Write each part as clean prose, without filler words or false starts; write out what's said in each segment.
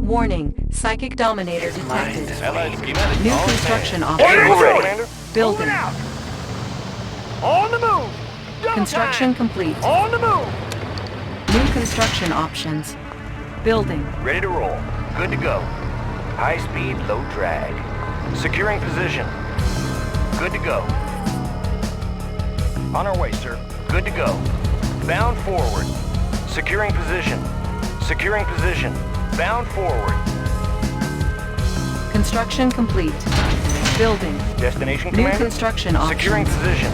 Warning, psychic dominator detected. New construction Order options. Commander. Building. Moving out. On the move. Double Construction time. complete. On the move. New construction options. Building. Ready to roll. Good to go. High speed, low drag. Securing position. Good to go. On our way, sir. Good to go. Bound forward. Securing position. Securing position. Bound forward. Construction complete. Building. Destination, New Commander? construction options. Securing position.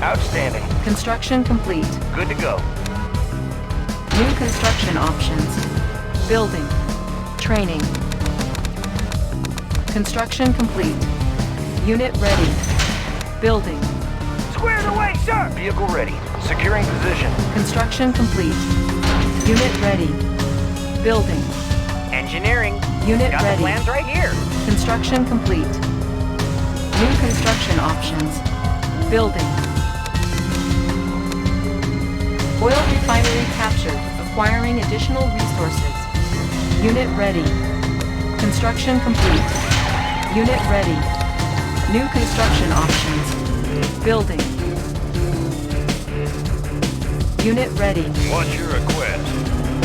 Outstanding. Construction complete. Good to go. New construction options. Building. Training. Construction complete. Unit ready. Building. Squared away, sir. Vehicle ready. Securing position. Construction complete. Unit ready. Building. Engineering. Unit Got ready. the plans right here. Construction complete. New construction options. Building. Oil refinery captured. Acquiring additional resources. Unit ready. Construction complete. Unit ready. New construction options. Building. Unit ready. What's your request?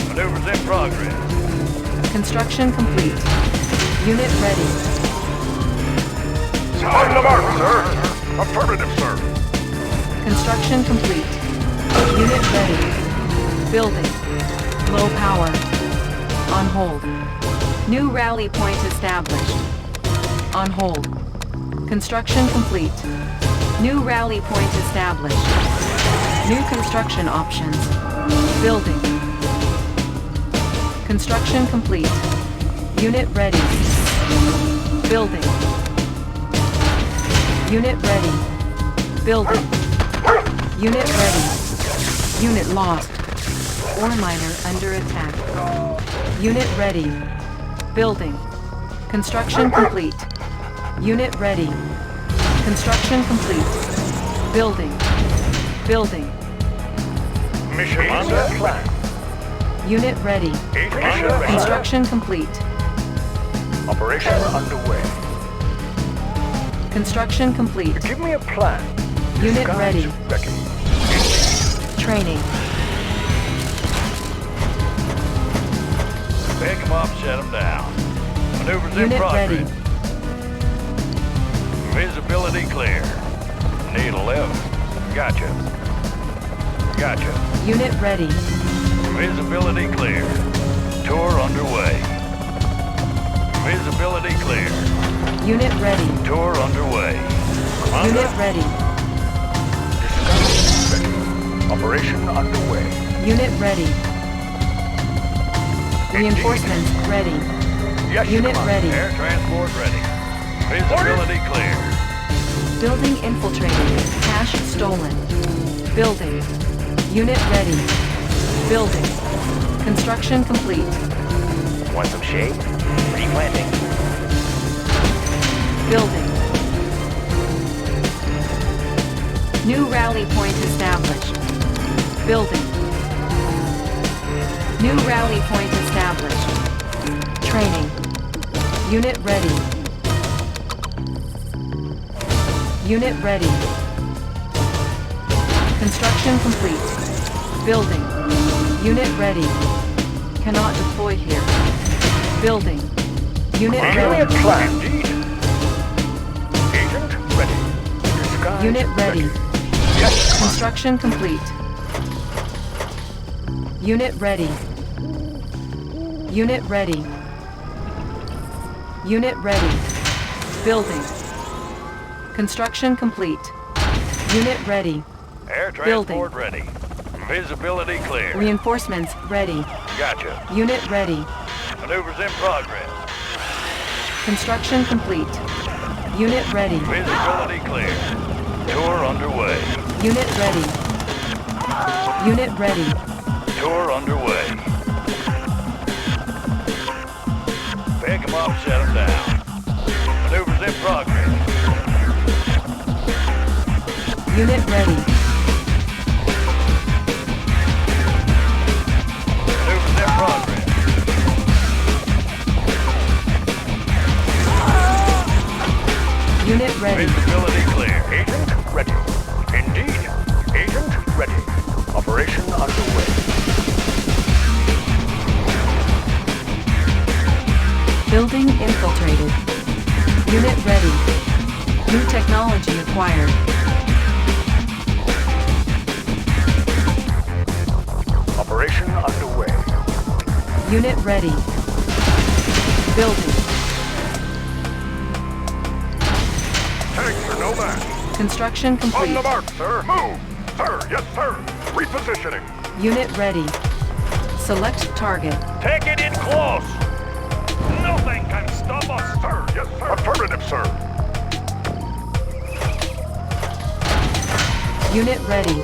Maneuvers in progress. Construction complete. Unit ready. On the mark, sir. Affirmative, sir. Construction complete. Unit ready. Building. Low power. On hold. New rally point established. On hold. Construction complete. New rally point established. New construction options. Building. Construction complete. Unit ready. Building. Unit ready. Building. Unit ready. Unit lost. Ore miner under attack. Unit ready. Building. Construction complete. Unit ready. Construction complete. Building. Building. Mission set. Unit ready. Mission Construction complete. Operation underway. Construction complete. Give me a plan. Unit ready. Ready. Training. Pick them up, set them down. Maneuvers in Unit progress. ready. Visibility clear. Need a lift. Gotcha. Gotcha. Unit ready. Visibility clear. Tour underway. Visibility clear. Unit ready. Tour underway. Commander, Unit ready. operation underway. Unit ready. Reinforcements ready. Yes, Unit Commander. ready. Air transport ready. Visibility clear. Building infiltrated. Cache stolen. Building. Unit ready. Building. Construction complete. Want some shade? Replanting. Building. New rally point established. Building. New rally point established. Training. Unit ready. Unit ready. Construction complete. Building. Unit ready. Cannot deploy here. Building. Unit Give me a ready. plan. Agent ready. Disguise Unit ready. Yes, Commander. Construction complete. Unit ready. Unit ready. Unit ready. Building. Construction complete. Unit ready. Air Building. transport ready. Visibility clear. Reinforcements ready. Gotcha. Unit ready. Maneuvers in progress. Construction complete. Unit ready. Visibility clear. Tour underway. Unit ready. Unit ready. Tour underway. Pick 'em up, set 'em down. Maneuvers in progress. Unit ready. Maneuvers in progress. Unit ready. New technology acquired. Operation underway. Unit ready. Building. Tanks are no match. Construction On complete. the mark, sir. Move. Sir, yes, sir. Repositioning. Unit ready. Select target. Take it in close. Nothing can stop us. Sir, yes, sir. Affirmative, sir. Unit ready.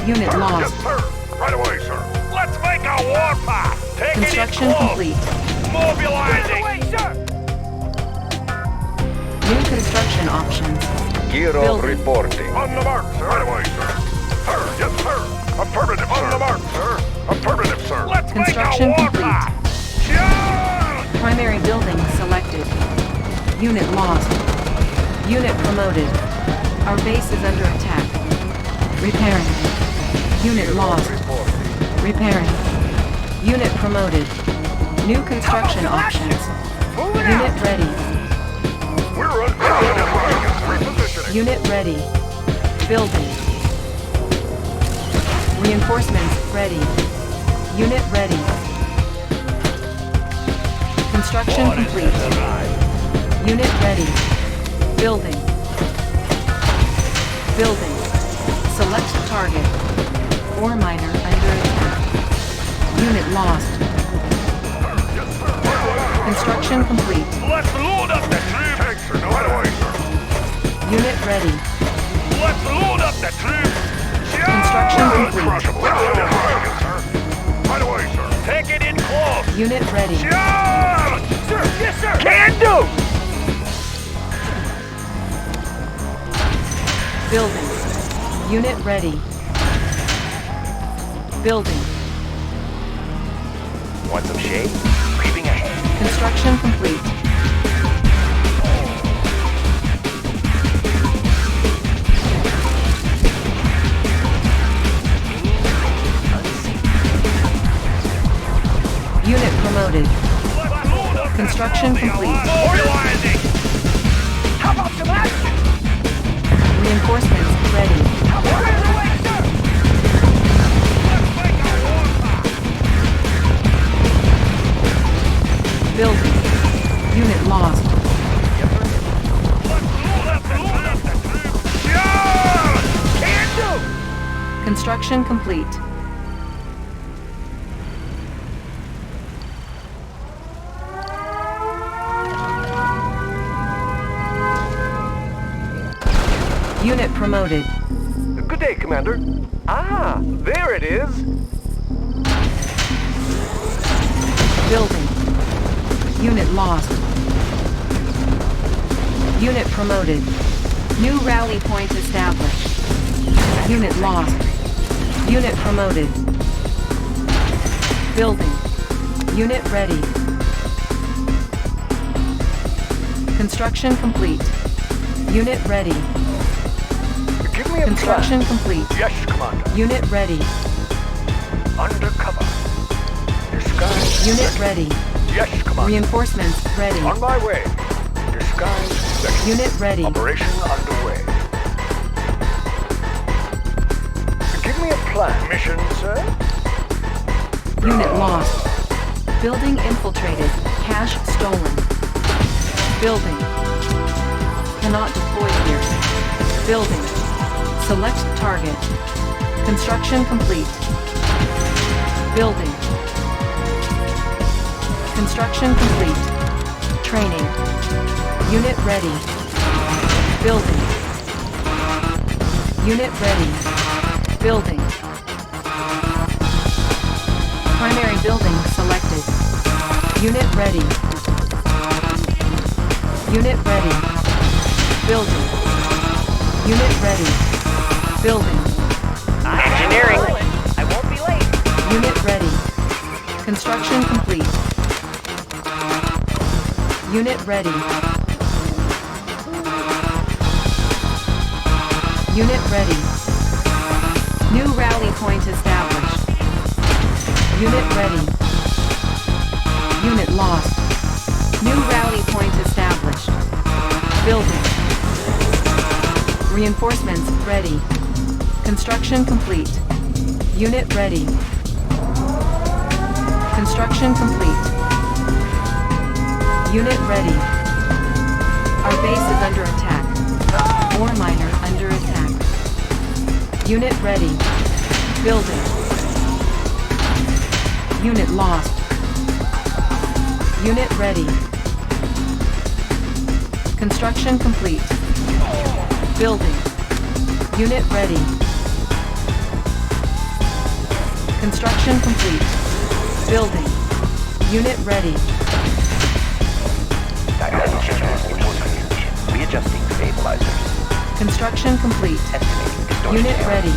Unit Sir, lost. yes, sir. Right away, sir. Let's make a warpath. Take Construction it in close. complete. Mobilizing. New construction options. Giro Building. reporting. On the mark, sir. Right away, sir. Sir, yes, sir. Affirmative, sir. On the mark, sir. Affirmative, sir. Let's Construction make a complete. warpath. Charge! Primary building selected. Unit lost. Unit promoted. Our base is under attack. Repairing. Unit lost. Repairing. Unit promoted. New construction options. Unit ready. We're under repositioning. Unit ready. Building. Reinforcements ready. Unit ready. Construction complete. Unit ready. Building. Building. Select target. Ore miner under attack. Unit lost. Construction complete. Let's load up the troops. Tanks are no right away, sir. Unit ready. Let's load up the troops. Construction complete. Crushable. Yes, sir. Right away, sir. Take it in close. Unit ready. Charge! Sir, yes, sir. Can do. Building. Unit ready. Building. Want some shade? Creeping ahead. Construction complete. Unit promoted. Let's load up Construction the complete. Mobilizing. How about some action? Reinforcements ready. Let's make a warpath. Building. Unit lost. Let's load up the troops. Charge! Can do. Construction complete. Unit promoted. Good day, Commander. Ah, there it is. Building. Unit lost. Unit promoted. New rally point established. Unit lost. Unit promoted. Building. Unit ready. Construction complete. Unit ready. Give me a Construction plan. complete. Yes, Commander. Unit ready. Undercover. Disguise. Unit ready. Yes, Commander. Reinforcements ready. On my way. Disguise section. Unit ready. Operation underway. Give me a plan. Mission, sir? Unit lost. Building infiltrated. Cash stolen. Building. Cannot deploy here. Building. Select target. Construction complete. Building. Construction complete. Training. Unit ready. Building. Unit ready. Building. Primary building selected. Unit ready. Unit ready. Building. Unit ready. Building. Engineering. I won't be late. Unit ready. Construction complete. Unit ready. Unit ready. New rally point established. Unit ready. Unit lost. New rally point established. Building. Reinforcements ready. Construction complete. Unit ready. Construction complete. Unit ready. Our base is under attack. Ore miner under attack. Unit ready. Building. Unit lost. Unit ready. Construction complete. Building. Unit ready. Construction complete. Building. Unit ready. Readjusting stabilizers. Construction complete. Estimating distortion Unit error. ready.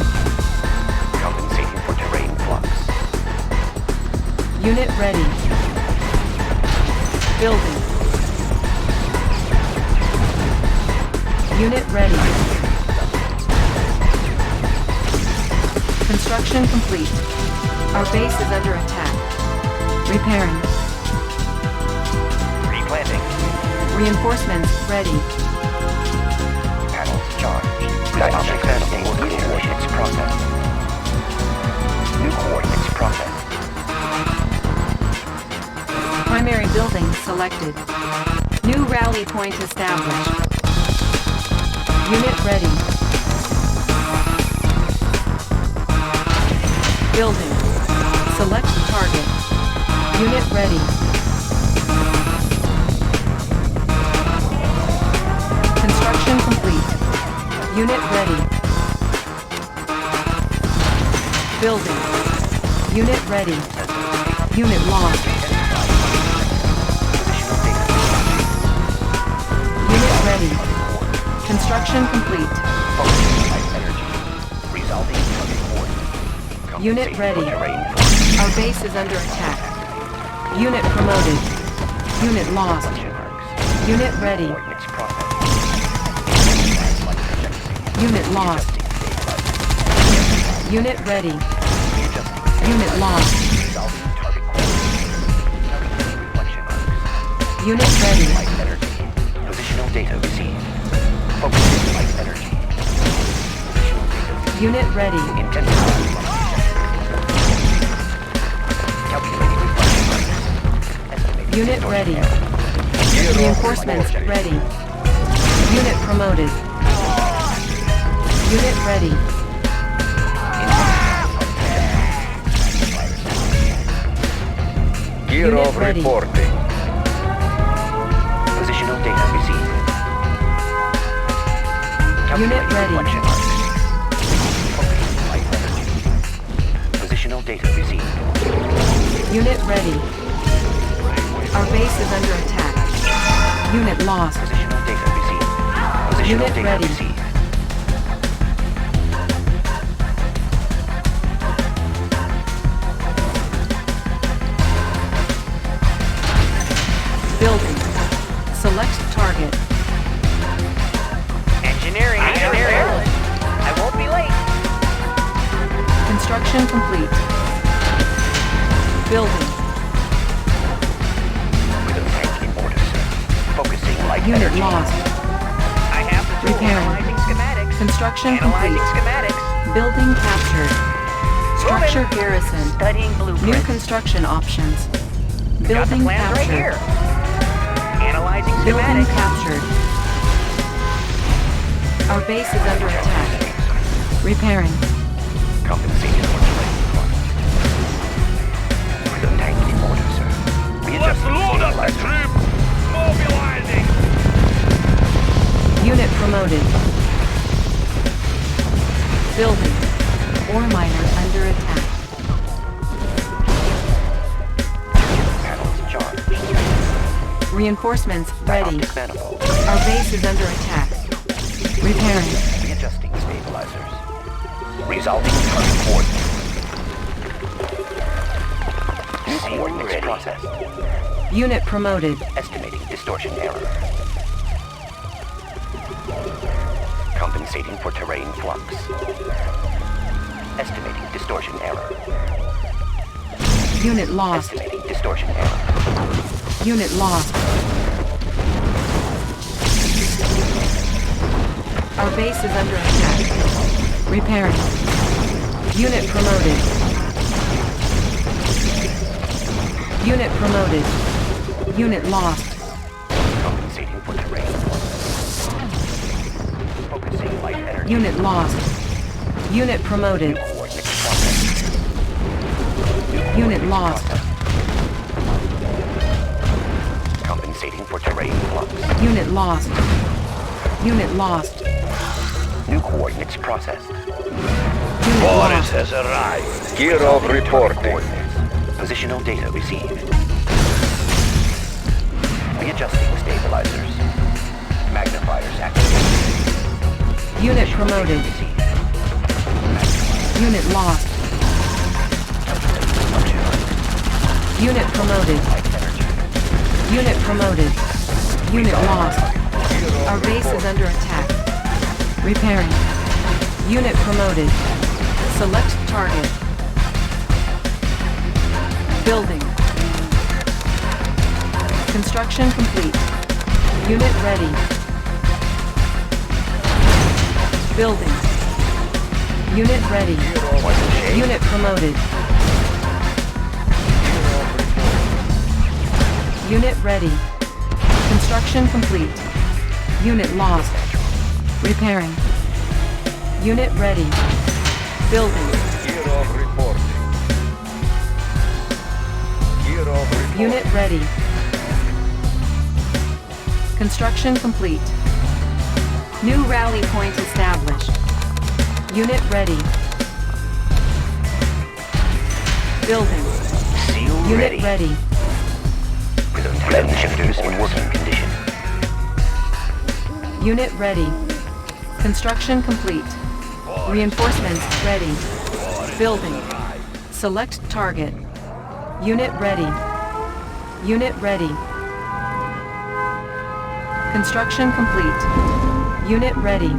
Compensating for terrain flux. Unit ready. Building. Unit ready. Construction complete. Our base is under attack. Repairing. Replanting. Reinforcements ready. Panels charged. Diagnostic sample. New coordinates processed. New coordinates processed. Primary building selected. New rally point established. Unit ready. Building. Select target. Unit ready. Construction complete. Unit ready. Building. Unit ready. Unit lost. Unit ready. Construction complete. Unit ready. Our base is under attack. Unit promoted. Unit lost. Unit ready. Unit lost. Unit ready. Unit lost. Unit ready. Positional data received. Focusing light energy. Unit ready. Intensifying. Calculating reflection rates. Estimating Unit distortion ready. error. Reinforcements ready. Unit promoted. Unit ready. Gear Unit of ready. reporting. Positional data received. Unit ready. Reflection rates. Focusing light energy. Positional data received. Unit ready. Our base is under attack. Unit lost. Positional data received. Positional Unit data ready. received. Building. Select target. Engineering. I won't be late. Construction complete. Building. With a tank in order, sir. Focusing light Unit energy. lost. I have the tool. Repairing. Analyzing schematics. Construction Analyzing complete. schematics. Building captured. Structure garrison. Studying New blueprints. construction options. Got the Building plans right here. captured. Analyzing Building schematics. captured. Our base is under attack. Repairing. Compensating for terrain flux. With a tank in order, sir. Readjusting stabilizers. trip. Mobilizing. Unit promoted. Building. Ore miner under attack. Panels charged. Reinforcements ready. Optic manifold. Our base is under attack. Repairing. Readjusting stabilizers. Resolving target coordinates. Coordinates processed. Unit promoted. Estimating distortion error. Compensating for terrain flux. Estimating distortion error. Unit lost. Estimating distortion error. Unit lost. Our base is under attack. Repairing. Unit promoted. Unit promoted. Unit lost. Compensating for terrain. Focusing light energy. Unit lost. Unit promoted. Coordinates processed. Unit lost. Compensating for terrain flux. Unit lost. Unit lost. New coordinates processed. Unit Boris lost. has arrived. Gear of reporting. Coordinates. Positional data received. Readjusting stabilizers. Magnifiers activated. Unit promoted. Received. Unit lost. Unit promoted. Unit promoted. Unit lost. Our base is under attack. Repairing. Unit promoted. Select target. Building. Construction complete. Unit ready. Building. Unit ready. Unit promoted. Unit ready. Construction complete. Unit lost. Repairing. Unit ready. Building. Gear of reporting. Gear of reporting. Unit ready. Construction complete. New rally point established. Unit ready. Building. Seal Unit ready. Blend shifters in working condition. Unit ready. Construction complete. Reinforcements ready. Building. Select target. Unit ready. Unit ready. Construction complete. Unit ready.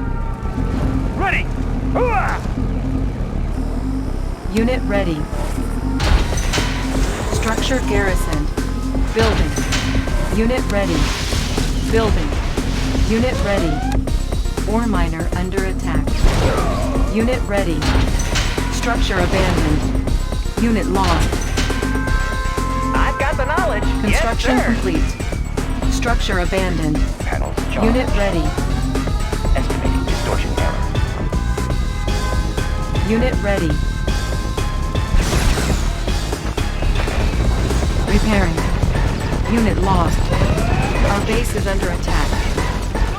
Ready! Hooah! Unit ready. Structure garrisoned. Building. Unit ready. Building. Unit ready. Ore miner under attack. Unit ready. Structure abandoned. Unit lost. I've got the knowledge. Construction complete. Structure abandoned. Panels charged. Unit ready. Estimating distortion error. Unit ready. Repairing. Unit lost. Our base is under attack.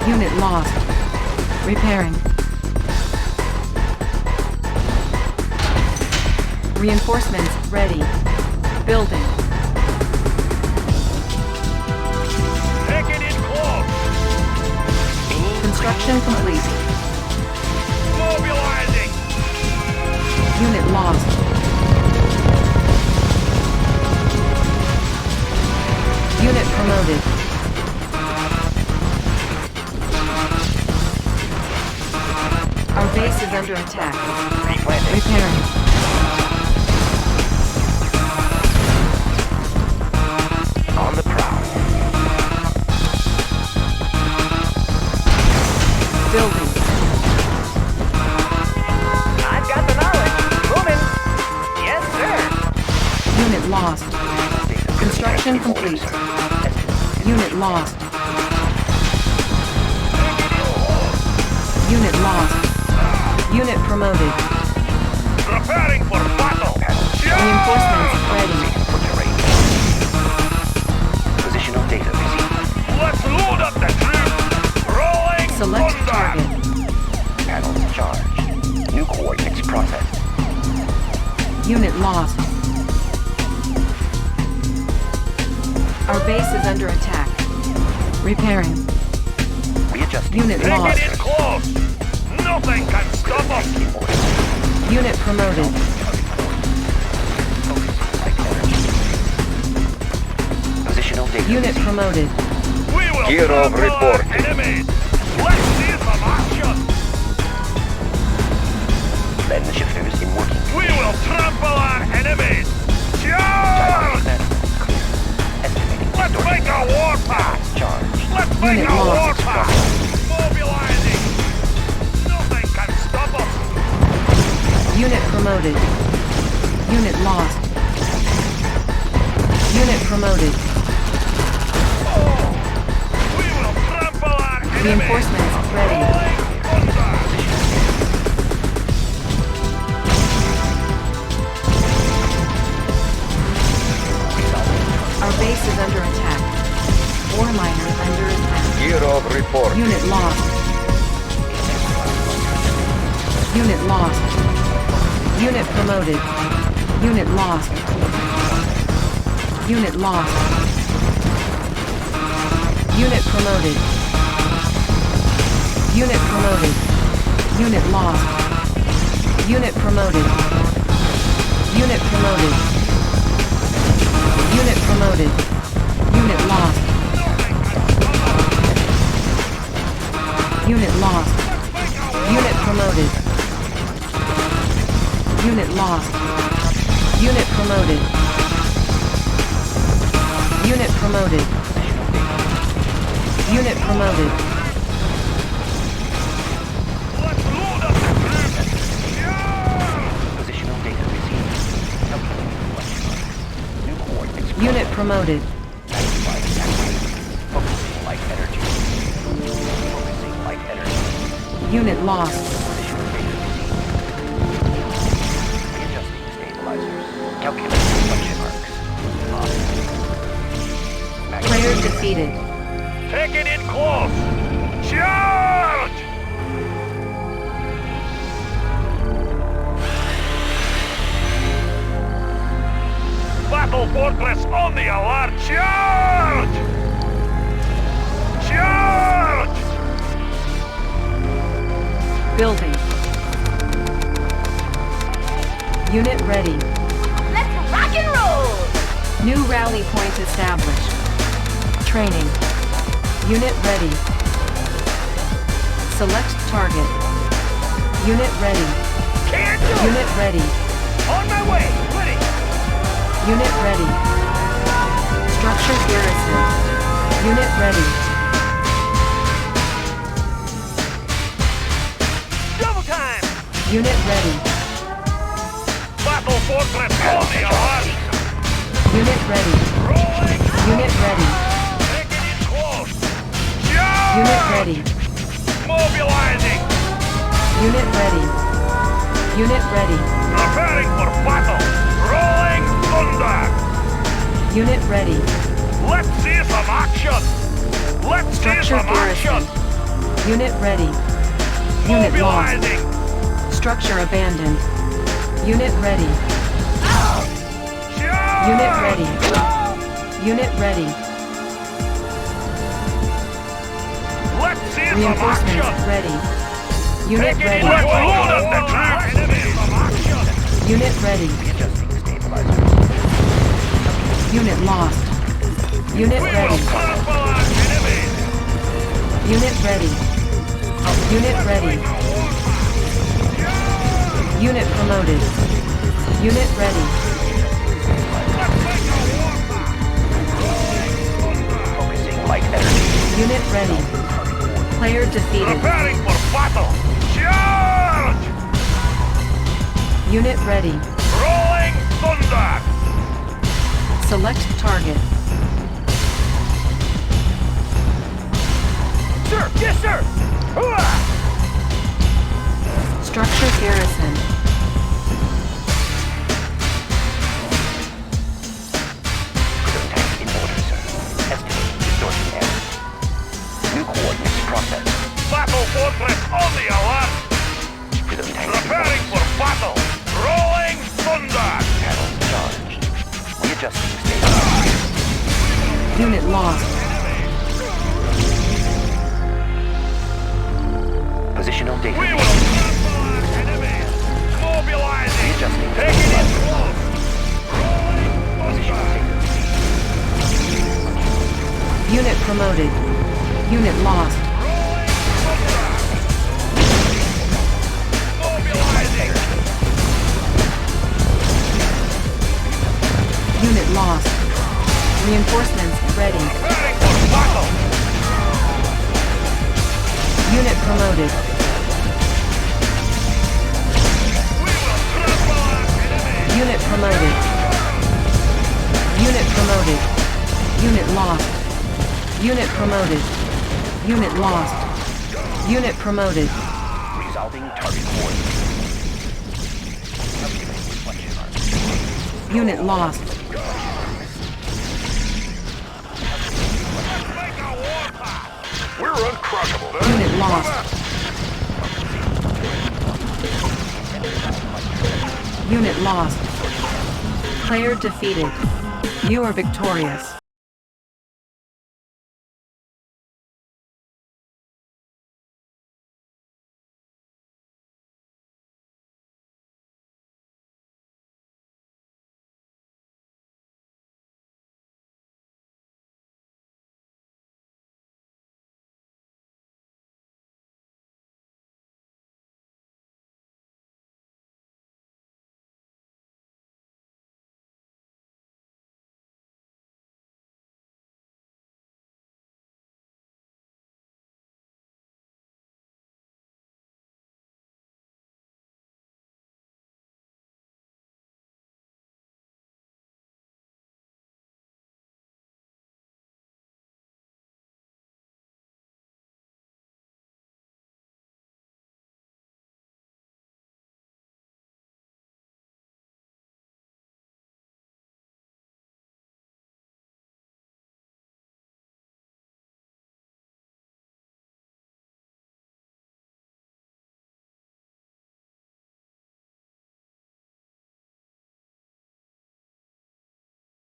Unit lost. Repairing. Reinforcements ready. Building. Taking it close! Construction complete. Mobilizing! Unit lost. Unit promoted. Our base is under attack. Repairing. On the prowl. Building. I've got the knowledge. Moving. Yes, sir. Unit lost. Construction complete. Unit lost. Unit lost. Unit promoted. Preparing for battle! Reinforcements ready. For terrain. Positional data received. Let's load up the troops! Rolling Select thunder! target. Panels charged. New coordinates processed. Unit lost. Our base is under attack. Repairing. Readjusting. Unit Taking lost. it close! Nothing can stop us! Unit promoted. Positional data Unit received. promoted. We will Gear of trample our reporting. enemies! Let's see some action! Blend shifters in working. We will trample our enemies! Charge! Estimating. Let's make a warpath! Charge. Let's make Unit a lost. warpath! Mobilizing! Unit lost. Unit promoted. We will trample our enemy. Reinforcements ready. Our base is under attack. Ore miner under attack. Gear of report. Unit lost. Unit lost. Unit promoted. Unit lost. Unit lost. Unit promoted. Unit promoted. Unit lost. Unit promoted. Unit promoted. Unit promoted. Unit lost. Unit lost. Unit promoted. Unit lost. Unit promoted. Unit promoted. Unit promoted. Let's load up the troops. Positional data received. New coordinates. Unit promoted. Focusing light energy. Focusing light energy. Unit lost. Positional data received. Readjusting stabilizers. Calculating function arcs. Player defeated. Take it in close. Charge! Battle Fortress on the alert. Charge! Charge! Building. Unit ready. Let's rock and roll! New rally point established. Training. Unit ready. Select target. Unit ready. Can't do it! Unit ready. On my way! Ready! Unit ready. Structure garrison. Unit ready. Double time! Unit ready. Battle Fortress on the alert! Unit ready. Rolling! Unit ready. Take it in close! Charge! Unit ready. Mobilizing! Unit ready. Unit ready. Preparing for battle! Rolling thunder! Unit ready. Let's see some action! Let's see Structure some action! garrison. Unit ready. Unit lost. Mobilizing! Structure abandoned. Unit ready. Charge! Unit ready. Unit ready. Let's see some Reinforcements action! ready. Unit Take it ready. in! Let's load up the troops! Some action! Unit ready. Readjusting stabilizers. Unit lost. Unit We will ready. trample our enemies! Unit ready. Unit ready. Unit promoted. Unit ready. Let's make a warpath! Focusing light energy. Unit ready. Player defeated. Preparing for battle! Charge! Unit ready. Rolling thunder! Select target. Sir! Yes, sir! Hooah! Structure garrison. Prism tank in order, sir. Estimate distortion error. New coordinates processed. Battle Fortress on the alert! Prism tank in Preparing order. for battle! Rolling thunder! Panels charged. Readjusting stabilizers. Unit lost. Positional data. We will trample our enemies! Mobilizing! Readjusting Take it in stabilizers. close! Rolling Positional thunder! data. Unit promoted. Unit lost. Rolling thunder! Mobilizing! Unit lost. Reinforcements ready. Preparing for battle! Unit promoted. We will trample our enemies! Unit promoted. Unit promoted. Unit lost. Unit promoted. Unit lost. Unit promoted. Resolving target coordinates. Unit lost. We're uncrushable. Unit lost. Unit lost. Player defeated. You are victorious.